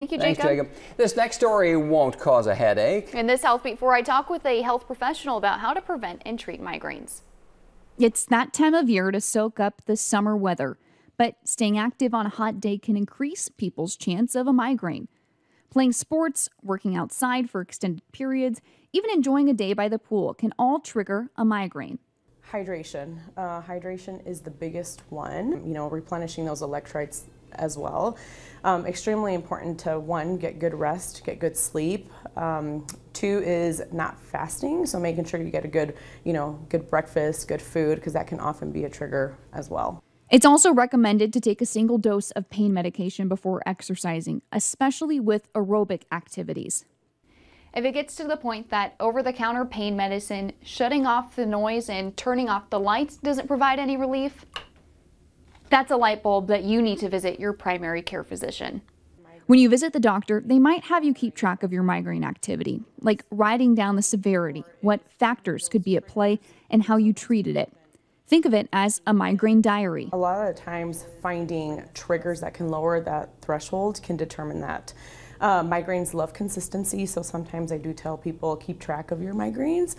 Thank you, Thanks, Jacob. This next story won't cause a headache. In this Healthbeat 4, I talk with a health professional about how to prevent and treat migraines. It's that time of year to soak up the summer weather, but staying active on a hot day can increase people's chance of a migraine. Playing sports, working outside for extended periods, even enjoying a day by the pool can all trigger a migraine. Hydration. Hydration is the biggest one, replenishing those electrolytes as well. Extremely important to, one, get good rest, get good sleep. Two is not fasting, so making sure you get a good, good breakfast, good food, because that can often be a trigger as well. It's also recommended to take a single dose of pain medication before exercising, especially with aerobic activities. If it gets to the point that over-the-counter pain medicine, shutting off the noise and turning off the lights doesn't provide any relief, that's a light bulb that you need to visit your primary care physician. When you visit the doctor, they might have you keep track of your migraine activity, like writing down the severity, what factors could be at play, and how you treated it. Think of it as a migraine diary. A lot of the times finding triggers that can lower that threshold can determine that. Migraines love consistency, so sometimes I do tell people keep track of your migraines.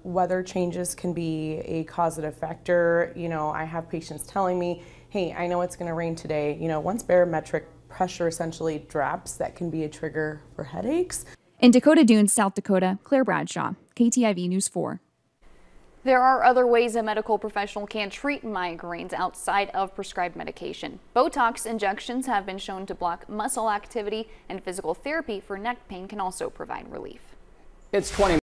Weather changes can be a causative factor. I have patients telling me, hey, I know it's going to rain today. Once barometric pressure essentially drops, that can be a trigger for headaches. In Dakota Dunes, South Dakota, Claire Bradshaw, KTIV News 4. There are other ways a medical professional can treat migraines outside of prescribed medication. Botox injections have been shown to block muscle activity, and physical therapy for neck pain can also provide relief. It's 20